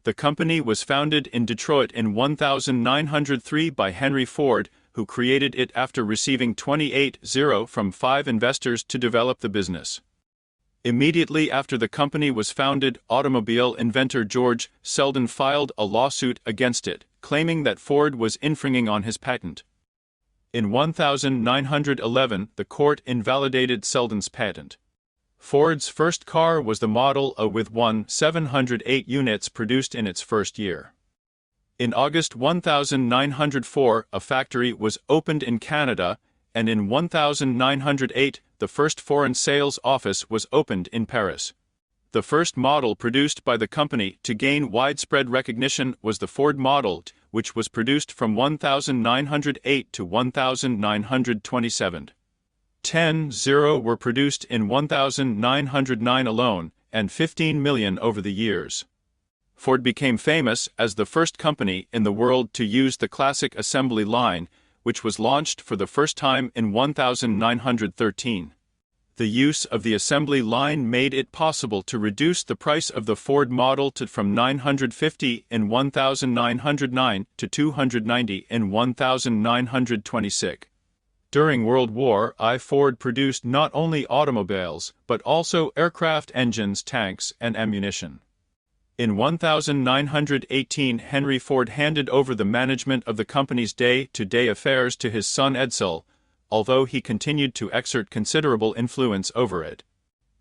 The company was founded in Detroit in 1903 by Henry Ford, who created it after receiving $28,000 from 5 investors to develop the business. Immediately after the company was founded, automobile inventor George Selden filed a lawsuit against it, claiming that Ford was infringing on his patent. In 1911, the court invalidated Selden's patent. Ford's first car was the Model A with 708 units produced in its first year. In August 1904, a factory was opened in Canada, and in 1908, the first foreign sales office was opened in Paris. The first model produced by the company to gain widespread recognition was the Ford Model T, which was produced from 1908 to 1927. 10,000 were produced in 1909 alone, and 15 million over the years. Ford became famous as the first company in the world to use the classic assembly line, which was launched for the first time in 1913. The use of the assembly line made it possible to reduce the price of the Ford Model T from $950 in 1909 to $290 in 1926. During World War I, Ford produced not only automobiles, but also aircraft engines, tanks, and ammunition. In 1918, Henry Ford handed over the management of the company's day-to-day affairs to his son Edsel, although he continued to exert considerable influence over it.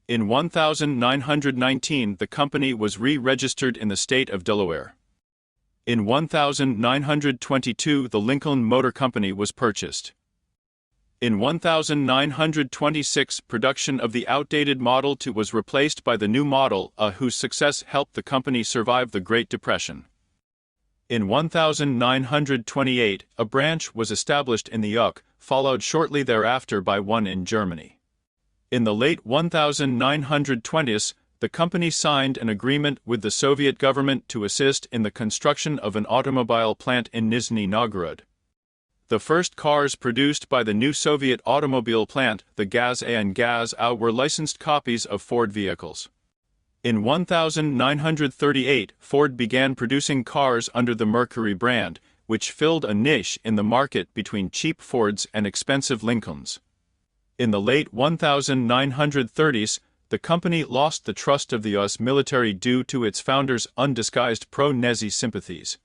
In 1919, the company was re-registered in the state of Delaware. In 1922, the Lincoln Motor Company was purchased. In 1926, production of the outdated Model T was replaced by the new Model A, whose success helped the company survive the Great Depression. In 1928, a branch was established in the UK, followed shortly thereafter by one in Germany. In the late 1920s, the company signed an agreement with the Soviet government to assist in the construction of an automobile plant in Nizhny Novgorod. The first cars produced by the new Soviet automobile plant, the Gaz-A and Gaz-A, were licensed copies of Ford vehicles. In 1938, Ford began producing cars under the Mercury brand, which filled a niche in the market between cheap Fords and expensive Lincolns. In the late 1930s, the company lost the trust of the US military due to its founders' undisguised pro-Nazi sympathies.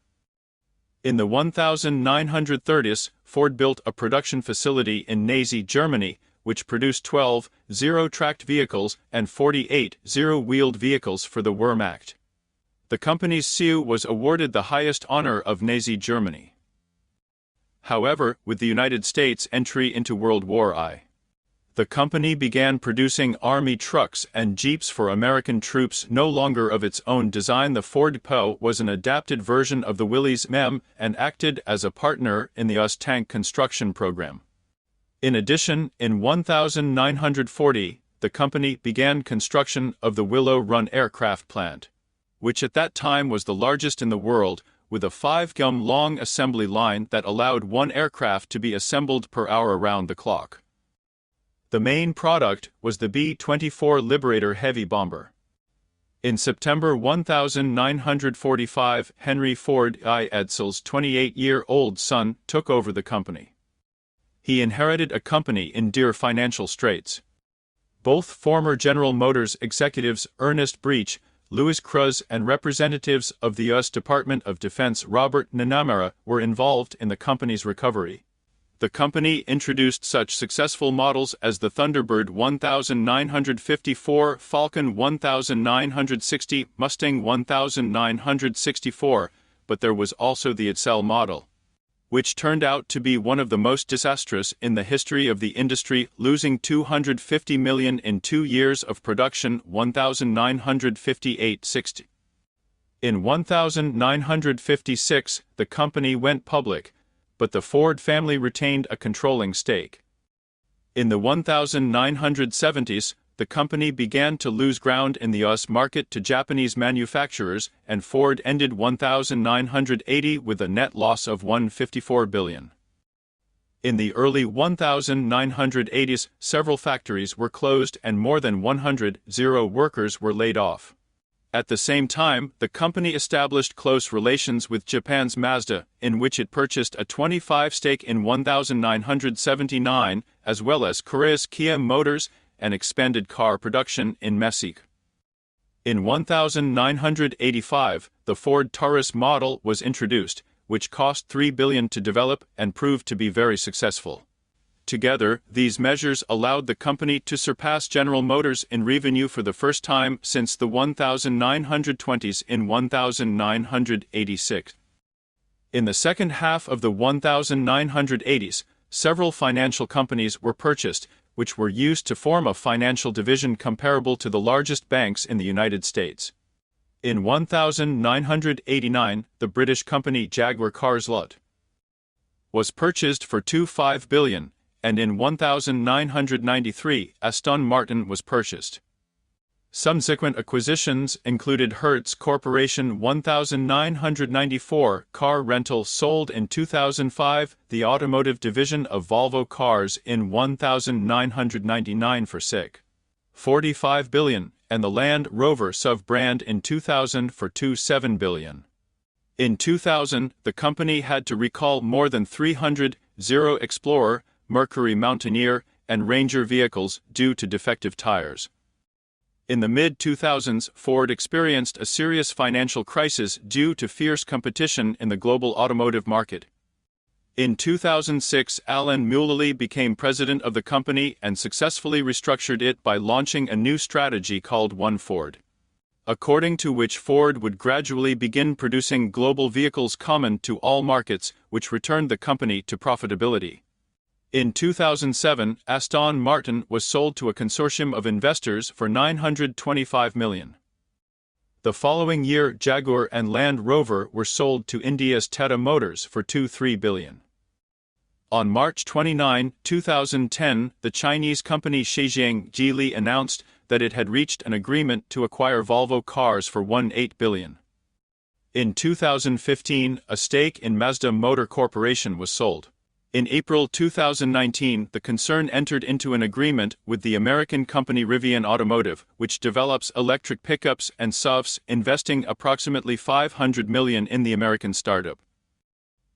In the 1930s, Ford built a production facility in Nazi Germany, which produced 12 zero-tracked vehicles and 48 zero-wheeled vehicles for the Wehrmacht. The company's CEO was awarded the highest honor of Nazi Germany. However, with the United States' entry into World War I, the company began producing Army trucks and Jeeps for American troops no longer of its own design. The Ford Po was an adapted version of the Willys Mem and acted as a partner in the US tank construction program. In addition, in 1940, the company began construction of the Willow Run aircraft plant, which at that time was the largest in the world, with a 5-km-long assembly line that allowed one aircraft to be assembled per hour around the clock. The main product was the B-24 Liberator heavy bomber. In September 1945, Henry Ford I. Edsel's 28-year-old son took over the company. He inherited a company in dire financial straits. Both former General Motors executives Ernest Breech, Louis Cruz, and representatives of the U.S. Department of Defense Robert McNamara were involved in the company's recovery. The company introduced such successful models as the Thunderbird 1954, Falcon 1960, Mustang 1964, but there was also the Edsel model, which turned out to be one of the most disastrous in the history of the industry, losing $250 million in 2 years of production. 1958-60. In 1956, the company went public, but the Ford family retained a controlling stake. In the 1970s, the company began to lose ground in the US market to Japanese manufacturers, and Ford ended 1980 with a net loss of $154 billion. In the early 1980s, several factories were closed and more than 100 workers were laid off. At the same time, the company established close relations with Japan's Mazda, in which it purchased a 25% stake in 1979, as well as Korea's Kia Motors, and expanded car production in Mexico. In 1985, the Ford Taurus model was introduced, which cost $3 billion to develop and proved to be very successful. Together, these measures allowed the company to surpass General Motors in revenue for the first time since the 1920s in 1986. In the second half of the 1980s, several financial companies were purchased, which were used to form a financial division comparable to the largest banks in the United States. In 1989, the British company Jaguar Cars Ltd. was purchased for $25 billion, and in 1993, Aston Martin was purchased. Subsequent acquisitions included Hertz Corporation 1994, car rental sold in 2005, the automotive division of Volvo Cars in 1999 for $45 billion, and the Land Rover sub-brand in 2000 for $27 billion. In 2000, the company had to recall more than 300 Explorer, Mercury Mountaineer, and Ranger vehicles due to defective tires. In the mid-2000s, Ford experienced a serious financial crisis due to fierce competition in the global automotive market. In 2006, Alan Mulally became president of the company and successfully restructured it by launching a new strategy called One Ford, according to which Ford would gradually begin producing global vehicles common to all markets, which returned the company to profitability. In 2007, Aston Martin was sold to a consortium of investors for $925 million. The following year, Jaguar and Land Rover were sold to India's Tata Motors for $23 billion. On March 29, 2010, the Chinese company Zhejiang Geely announced that it had reached an agreement to acquire Volvo Cars for $18 billion. In 2015, a stake in Mazda Motor Corporation was sold. In April 2019, the concern entered into an agreement with the American company Rivian Automotive, which develops electric pickups and SUVs, investing approximately $500 million in the American startup.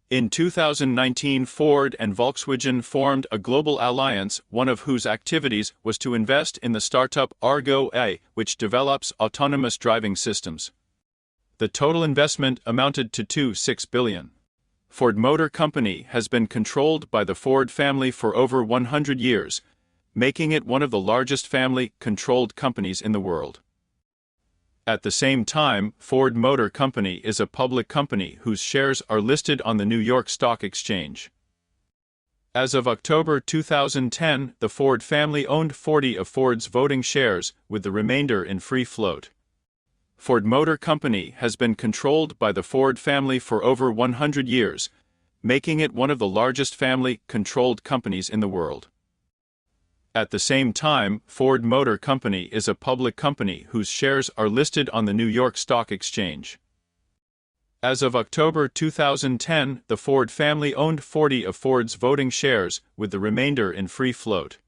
In 2019, Ford and Volkswagen formed a global alliance, one of whose activities was to invest in the startup Argo AI, which develops autonomous driving systems. The total investment amounted to $26 billion. Ford Motor Company has been controlled by the Ford family for over 100 years, making it one of the largest family-controlled companies in the world. At the same time, Ford Motor Company is a public company whose shares are listed on the New York Stock Exchange. As of October 2010, the Ford family owned 40 of Ford's voting shares, with the remainder in free float. Ford Motor Company has been controlled by the Ford family for over 100 years, making it one of the largest family-controlled companies in the world. At the same time, Ford Motor Company is a public company whose shares are listed on the New York Stock Exchange. As of October 2010, the Ford family owned 40 of Ford's voting shares, with the remainder in free float.